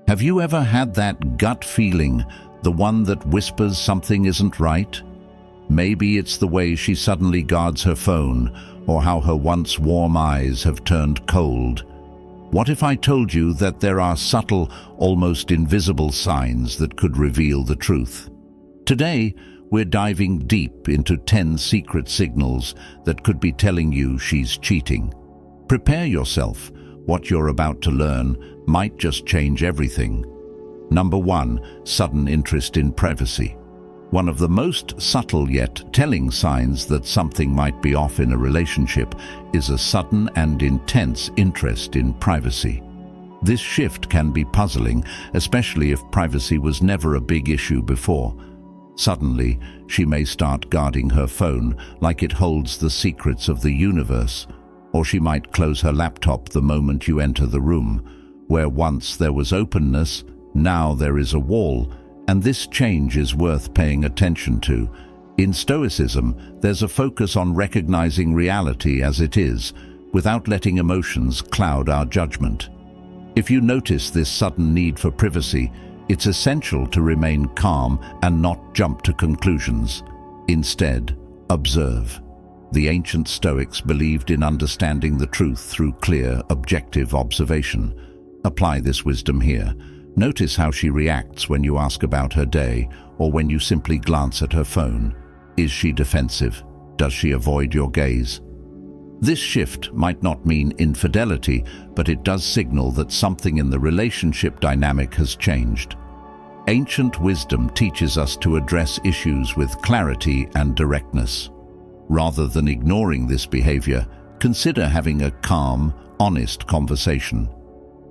Have you ever had that gut feeling, the one that whispers something isn't right? Maybe it's the way she suddenly guards her phone, or how her once warm eyes have turned cold. What if I told you that there are subtle, almost invisible signs that could reveal the truth? Today, we're diving deep into 10 secret signals that could be telling you she's cheating. Prepare yourself. What you're about to learn might just change everything. Number 1, sudden interest in privacy. One of the most subtle yet telling signs that something might be off in a relationship is a sudden and intense interest in privacy. This shift can be puzzling, especially if privacy was never a big issue before. Suddenly, she may start guarding her phone like it holds the secrets of the universe, or she might close her laptop the moment you enter the room. Where once there was openness, now there is a wall, and this change is worth paying attention to. In Stoicism, there's a focus on recognizing reality as it is, without letting emotions cloud our judgment. If you notice this sudden need for privacy, it's essential to remain calm and not jump to conclusions. Instead, observe. The ancient Stoics believed in understanding the truth through clear, objective observation. Apply this wisdom here. Notice how she reacts when you ask about her day, or when you simply glance at her phone. Is she defensive? Does she avoid your gaze? This shift might not mean infidelity, but it does signal that something in the relationship dynamic has changed. Ancient wisdom teaches us to address issues with clarity and directness. Rather than ignoring this behavior, consider having a calm, honest conversation.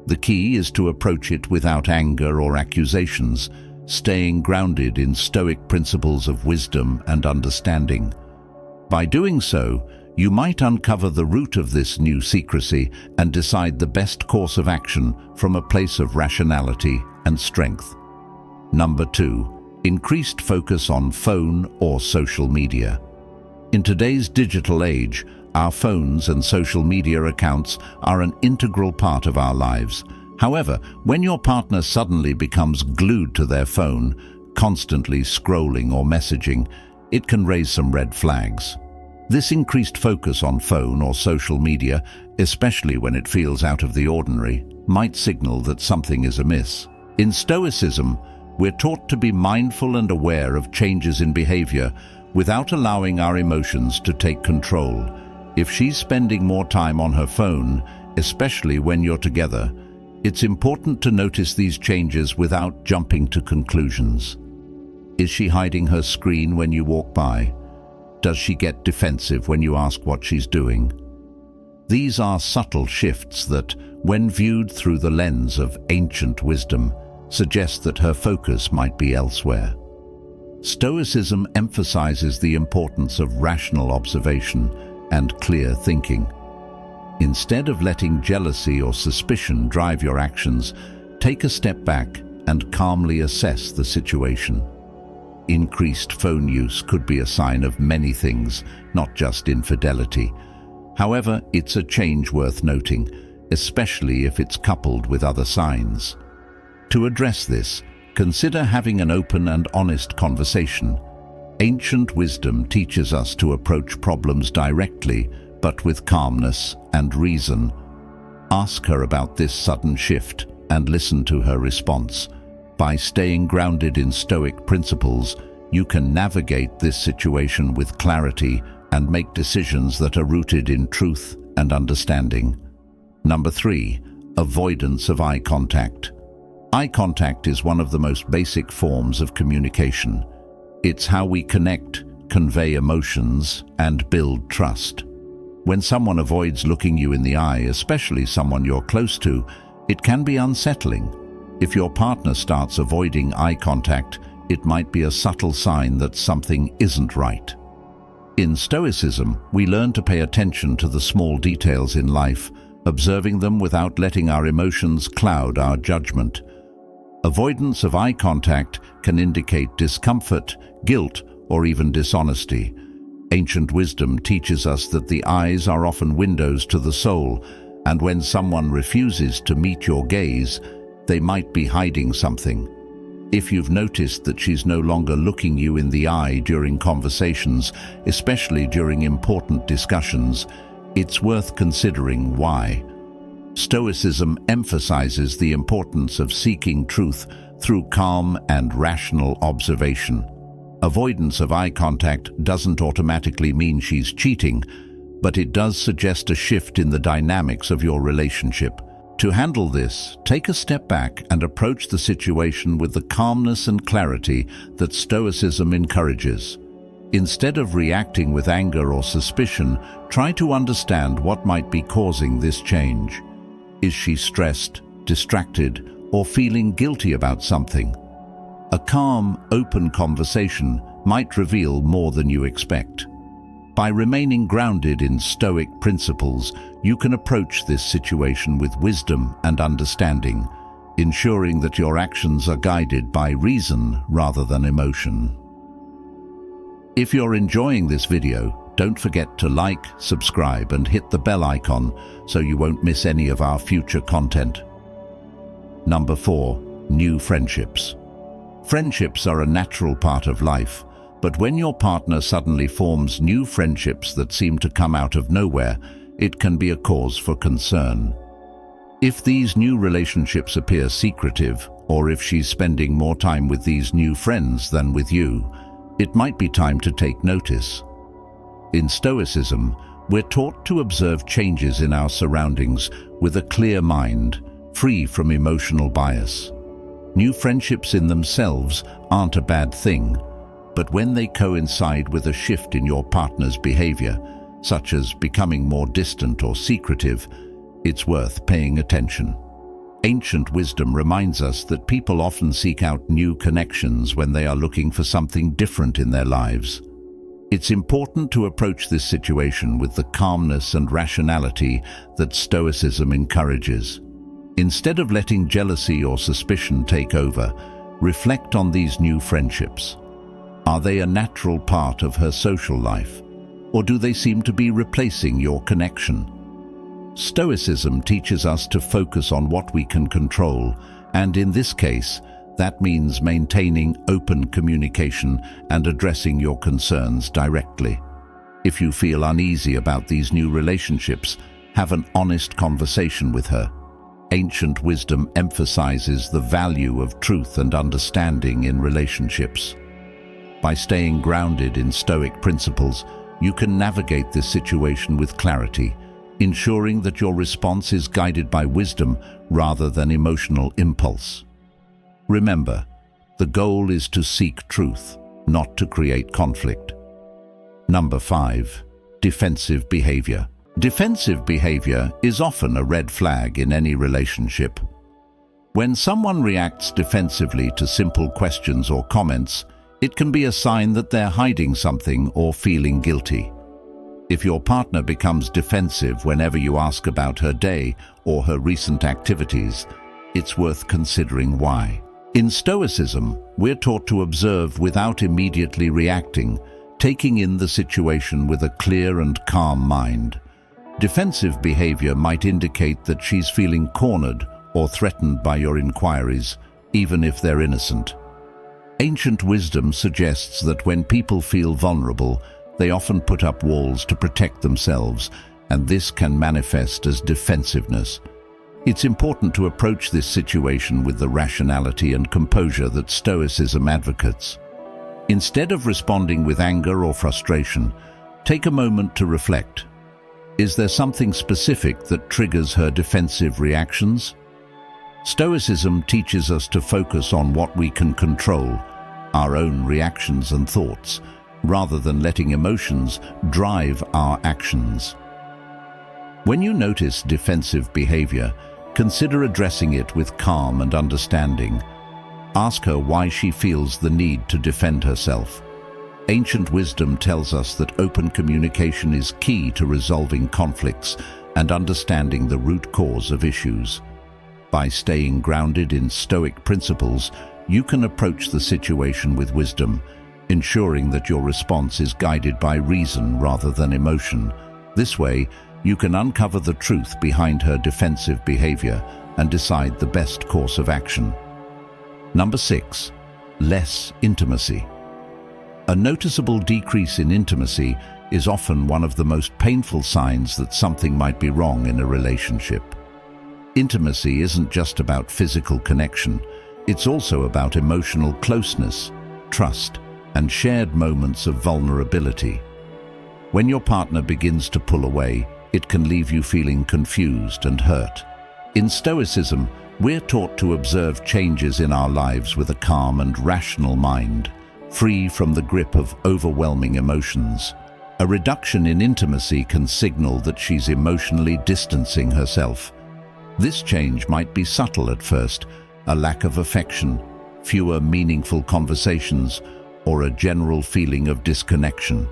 The key is to approach it without anger or accusations, staying grounded in Stoic principles of wisdom and understanding. By doing so, you might uncover the root of this new secrecy and decide the best course of action from a place of rationality and strength. Number 2, increased focus on phone or social media. In today's digital age, our phones and social media accounts are an integral part of our lives. However, when your partner suddenly becomes glued to their phone, constantly scrolling or messaging, it can raise some red flags. This increased focus on phone or social media, especially when it feels out of the ordinary, might signal that something is amiss. In Stoicism, we're taught to be mindful and aware of changes in behavior without allowing our emotions to take control. If she's spending more time on her phone, especially when you're together, it's important to notice these changes without jumping to conclusions. Is she hiding her screen when you walk by? Does she get defensive when you ask what she's doing? These are subtle shifts that, when viewed through the lens of ancient wisdom, suggest that her focus might be elsewhere. Stoicism emphasizes the importance of rational observation and clear thinking. Instead of letting jealousy or suspicion drive your actions, take a step back and calmly assess the situation. Increased phone use could be a sign of many things, not just infidelity. However, it's a change worth noting, especially if it's coupled with other signs. To address this, consider having an open and honest conversation. Ancient wisdom teaches us to approach problems directly, but with calmness and reason. Ask her about this sudden shift and listen to her response. By staying grounded in Stoic principles, you can navigate this situation with clarity and make decisions that are rooted in truth and understanding. Number 3, avoidance of eye contact. Eye contact is one of the most basic forms of communication. It's how we connect, convey emotions, and build trust. When someone avoids looking you in the eye, especially someone you're close to, it can be unsettling. If your partner starts avoiding eye contact, it might be a subtle sign that something isn't right. In Stoicism, we learn to pay attention to the small details in life, observing them without letting our emotions cloud our judgment. Avoidance of eye contact can indicate discomfort, guilt, or even dishonesty. Ancient wisdom teaches us that the eyes are often windows to the soul, and when someone refuses to meet your gaze, they might be hiding something. If you've noticed that she's no longer looking you in the eye during conversations, especially during important discussions, it's worth considering why. Stoicism emphasizes the importance of seeking truth through calm and rational observation. Avoidance of eye contact doesn't automatically mean she's cheating, but it does suggest a shift in the dynamics of your relationship. To handle this, take a step back and approach the situation with the calmness and clarity that Stoicism encourages. Instead of reacting with anger or suspicion, try to understand what might be causing this change. Is she stressed, distracted, or feeling guilty about something? A calm, open conversation might reveal more than you expect. By remaining grounded in Stoic principles, you can approach this situation with wisdom and understanding, ensuring that your actions are guided by reason rather than emotion. If you're enjoying this video, don't forget to like, subscribe, and hit the bell icon so you won't miss any of our future content. Number 4. New friendships. Friendships are a natural part of life, but when your partner suddenly forms new friendships that seem to come out of nowhere, it can be a cause for concern. If these new relationships appear secretive, or if she's spending more time with these new friends than with you, it might be time to take notice. In Stoicism, we're taught to observe changes in our surroundings with a clear mind, free from emotional bias. New friendships in themselves aren't a bad thing, but when they coincide with a shift in your partner's behavior, such as becoming more distant or secretive, it's worth paying attention. Ancient wisdom reminds us that people often seek out new connections when they are looking for something different in their lives. It's important to approach this situation with the calmness and rationality that Stoicism encourages. Instead of letting jealousy or suspicion take over, reflect on these new friendships. Are they a natural part of her social life, or do they seem to be replacing your connection? Stoicism teaches us to focus on what we can control, and in this case, that means maintaining open communication and addressing your concerns directly. If you feel uneasy about these new relationships, have an honest conversation with her. Ancient wisdom emphasizes the value of truth and understanding in relationships. By staying grounded in Stoic principles, you can navigate this situation with clarity, ensuring that your response is guided by wisdom rather than emotional impulse. Remember, the goal is to seek truth, not to create conflict. Number 5. Defensive behavior. Defensive behavior is often a red flag in any relationship. When someone reacts defensively to simple questions or comments, it can be a sign that they're hiding something or feeling guilty. If your partner becomes defensive whenever you ask about her day or her recent activities, it's worth considering why. In Stoicism, we're taught to observe without immediately reacting, taking in the situation with a clear and calm mind. Defensive behavior might indicate that she's feeling cornered or threatened by your inquiries, even if they're innocent. Ancient wisdom suggests that when people feel vulnerable, they often put up walls to protect themselves, and this can manifest as defensiveness. It's important to approach this situation with the rationality and composure that Stoicism advocates. Instead of responding with anger or frustration, take a moment to reflect. Is there something specific that triggers her defensive reactions? Stoicism teaches us to focus on what we can control, our own reactions and thoughts, rather than letting emotions drive our actions. When you notice defensive behavior, consider addressing it with calm and understanding. Ask her why she feels the need to defend herself. Ancient wisdom tells us that open communication is key to resolving conflicts and understanding the root cause of issues. By staying grounded in Stoic principles, you can approach the situation with wisdom, ensuring that your response is guided by reason rather than emotion. This way, you can uncover the truth behind her defensive behavior and decide the best course of action. Number 6. Less intimacy. A noticeable decrease in intimacy is often one of the most painful signs that something might be wrong in a relationship. Intimacy isn't just about physical connection, it's also about emotional closeness, trust, and shared moments of vulnerability. When your partner begins to pull away, it can leave you feeling confused and hurt. In Stoicism, we're taught to observe changes in our lives with a calm and rational mind, free from the grip of overwhelming emotions. A reduction in intimacy can signal that she's emotionally distancing herself. This change might be subtle at first, a lack of affection, fewer meaningful conversations, or a general feeling of disconnection.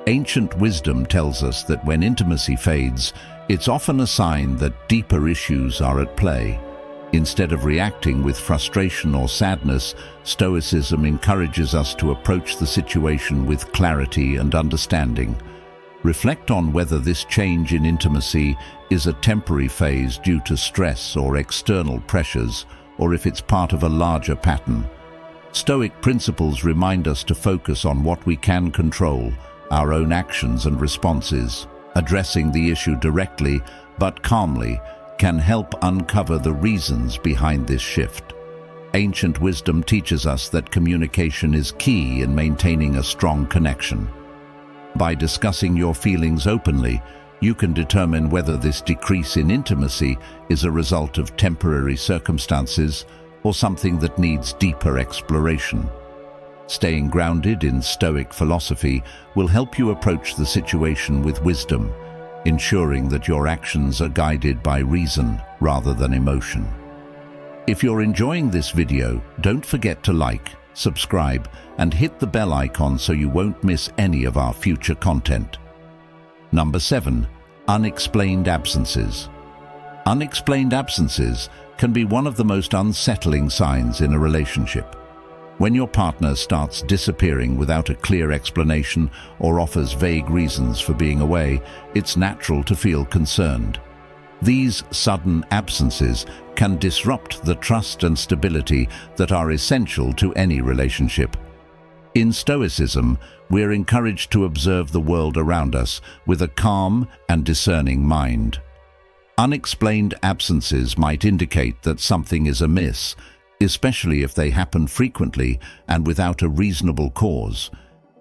Ancient wisdom tells us that when intimacy fades, it's often a sign that deeper issues are at play. Instead of reacting with frustration or sadness, Stoicism encourages us to approach the situation with clarity and understanding. Reflect on whether this change in intimacy is a temporary phase due to stress or external pressures, or if it's part of a larger pattern. Stoic principles remind us to focus on what we can control, our own actions and responses. Addressing the issue directly, but calmly, can help uncover the reasons behind this shift. Ancient wisdom teaches us that communication is key in maintaining a strong connection. By discussing your feelings openly, you can determine whether this decrease in intimacy is a result of temporary circumstances or something that needs deeper exploration. Staying grounded in Stoic philosophy will help you approach the situation with wisdom, ensuring that your actions are guided by reason rather than emotion. If you're enjoying this video, don't forget to like, subscribe, and hit the bell icon so you won't miss any of our future content. Number 7. Unexplained absences. Unexplained absences can be one of the most unsettling signs in a relationship. When your partner starts disappearing without a clear explanation or offers vague reasons for being away, it's natural to feel concerned. These sudden absences can disrupt the trust and stability that are essential to any relationship. In Stoicism, we're encouraged to observe the world around us with a calm and discerning mind. Unexplained absences might indicate that something is amiss, especially if they happen frequently and without a reasonable cause.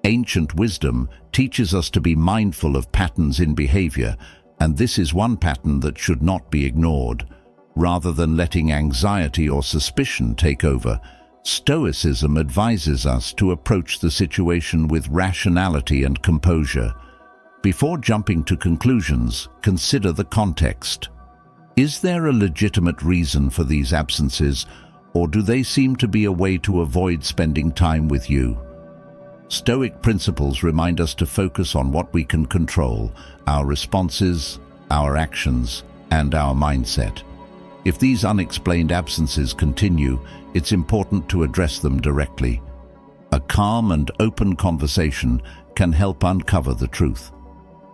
Ancient wisdom teaches us to be mindful of patterns in behavior, and this is one pattern that should not be ignored. Rather than letting anxiety or suspicion take over, Stoicism advises us to approach the situation with rationality and composure. Before jumping to conclusions, consider the context. Is there a legitimate reason for these absences, or do they seem to be a way to avoid spending time with you? Stoic principles remind us to focus on what we can control, our responses, our actions, and our mindset. If these unexplained absences continue, it's important to address them directly. A calm and open conversation can help uncover the truth.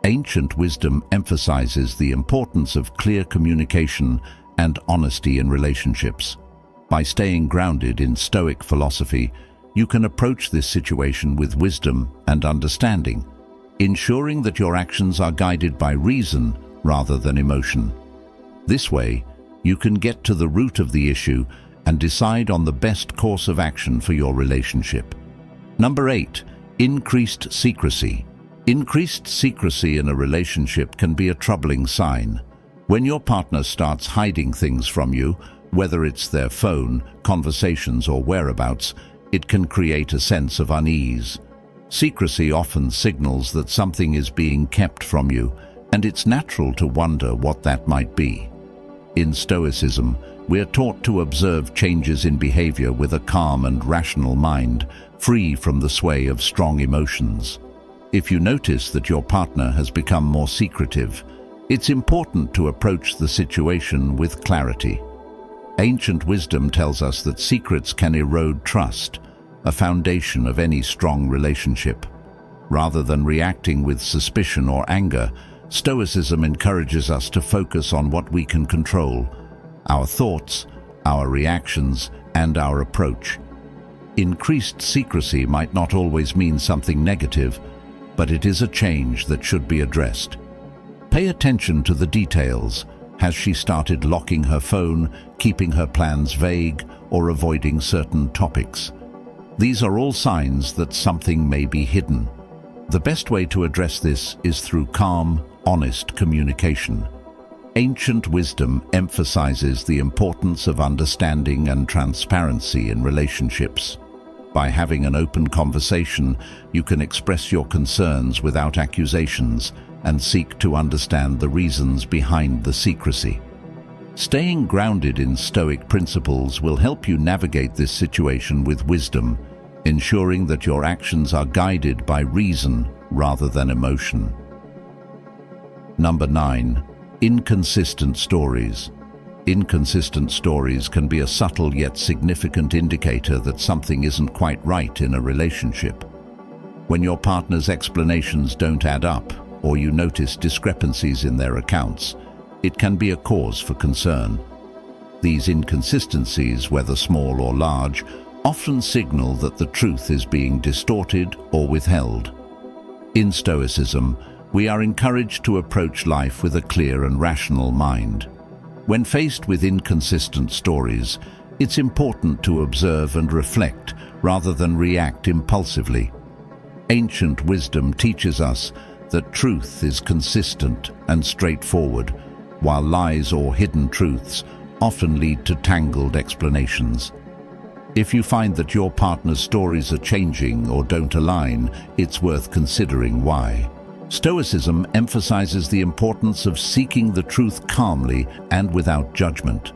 Ancient wisdom emphasizes the importance of clear communication and honesty in relationships. By staying grounded in Stoic philosophy, you can approach this situation with wisdom and understanding, ensuring that your actions are guided by reason rather than emotion. This way, you can get to the root of the issue and decide on the best course of action for your relationship. Number 8. Increased secrecy. Increased secrecy in a relationship can be a troubling sign. When your partner starts hiding things from you, whether it's their phone, conversations, or whereabouts, it can create a sense of unease. Secrecy often signals that something is being kept from you, and it's natural to wonder what that might be. In Stoicism, we're taught to observe changes in behavior with a calm and rational mind, free from the sway of strong emotions. If you notice that your partner has become more secretive, it's important to approach the situation with clarity. Ancient wisdom tells us that secrets can erode trust, a foundation of any strong relationship. Rather than reacting with suspicion or anger, Stoicism encourages us to focus on what we can control, our thoughts, our reactions, and our approach. Increased secrecy might not always mean something negative, but it is a change that should be addressed. Pay attention to the details. Has she started locking her phone, keeping her plans vague, or avoiding certain topics? These are all signs that something may be hidden. The best way to address this is through calm, honest communication. Ancient wisdom emphasizes the importance of understanding and transparency in relationships. By having an open conversation, you can express your concerns without accusations and seek to understand the reasons behind the secrecy. Staying grounded in Stoic principles will help you navigate this situation with wisdom, ensuring that your actions are guided by reason rather than emotion. Number 9. Inconsistent stories. Inconsistent stories can be a subtle yet significant indicator that something isn't quite right in a relationship. When your partner's explanations don't add up, or you notice discrepancies in their accounts, it can be a cause for concern. These inconsistencies, whether small or large, often signal that the truth is being distorted or withheld. In Stoicism, we are encouraged to approach life with a clear and rational mind. When faced with inconsistent stories, it's important to observe and reflect rather than react impulsively. Ancient wisdom teaches us that truth is consistent and straightforward, while lies or hidden truths often lead to tangled explanations. If you find that your partner's stories are changing or don't align, it's worth considering why. Stoicism emphasizes the importance of seeking the truth calmly and without judgment.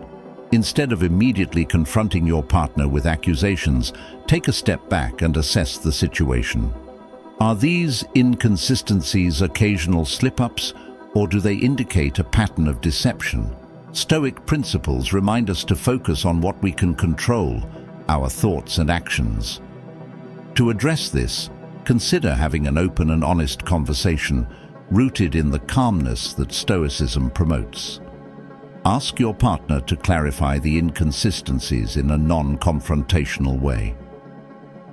Instead of immediately confronting your partner with accusations, take a step back and assess the situation. Are these inconsistencies occasional slip-ups, or do they indicate a pattern of deception? Stoic principles remind us to focus on what we can control, our thoughts and actions. To address this, consider having an open and honest conversation rooted in the calmness that Stoicism promotes. Ask your partner to clarify the inconsistencies in a non-confrontational way.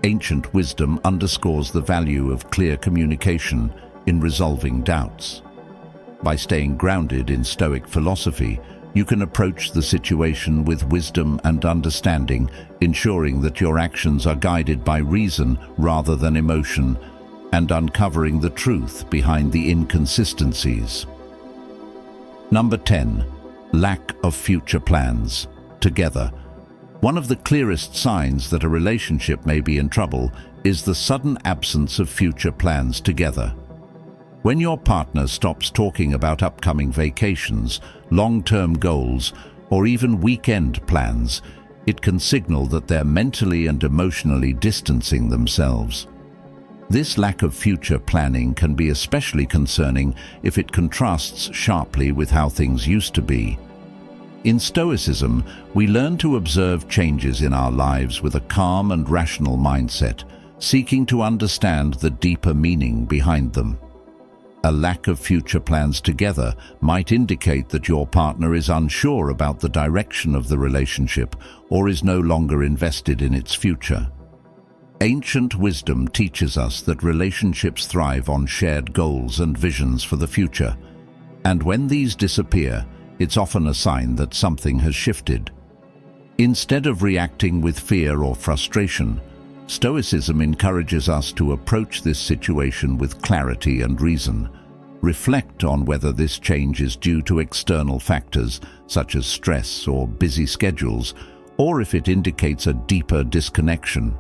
Ancient wisdom underscores the value of clear communication in resolving doubts. By staying grounded in Stoic philosophy, you can approach the situation with wisdom and understanding, ensuring that your actions are guided by reason rather than emotion, and uncovering the truth behind the inconsistencies. Number 10. Lack of future plans. Together. One of the clearest signs that a relationship may be in trouble is the sudden absence of future plans together. When your partner stops talking about upcoming vacations, long-term goals, or even weekend plans, it can signal that they're mentally and emotionally distancing themselves. This lack of future planning can be especially concerning if it contrasts sharply with how things used to be. In Stoicism, we learn to observe changes in our lives with a calm and rational mindset, seeking to understand the deeper meaning behind them. A lack of future plans together might indicate that your partner is unsure about the direction of the relationship or is no longer invested in its future. Ancient wisdom teaches us that relationships thrive on shared goals and visions for the future, and when these disappear, it's often a sign that something has shifted. Instead of reacting with fear or frustration, Stoicism encourages us to approach this situation with clarity and reason. Reflect on whether this change is due to external factors, such as stress or busy schedules, or if it indicates a deeper disconnection.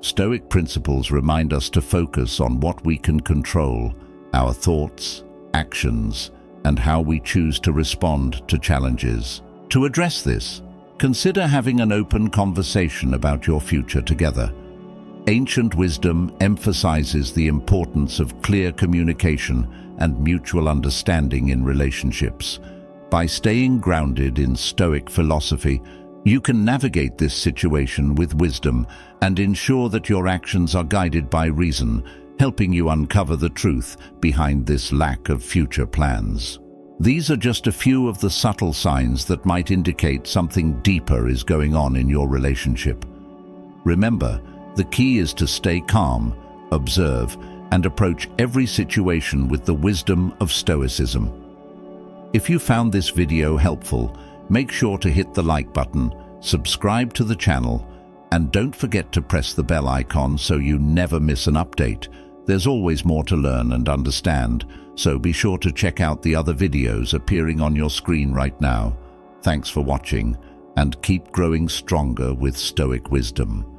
Stoic principles remind us to focus on what we can control, our thoughts, actions, and how we choose to respond to challenges. To address this, consider having an open conversation about your future together. Ancient wisdom emphasizes the importance of clear communication and mutual understanding in relationships. By staying grounded in Stoic philosophy, you can navigate this situation with wisdom and ensure that your actions are guided by reason, helping you uncover the truth behind this lack of future plans. These are just a few of the subtle signs that might indicate something deeper is going on in your relationship. Remember, the key is to stay calm, observe, and approach every situation with the wisdom of stoicism. If you found this video helpful, make sure to hit the like button, subscribe to the channel, and don't forget to press the bell icon so you never miss an update. There's always more to learn and understand, so be sure to check out the other videos appearing on your screen right now. Thanks for watching, and keep growing stronger with Stoic wisdom.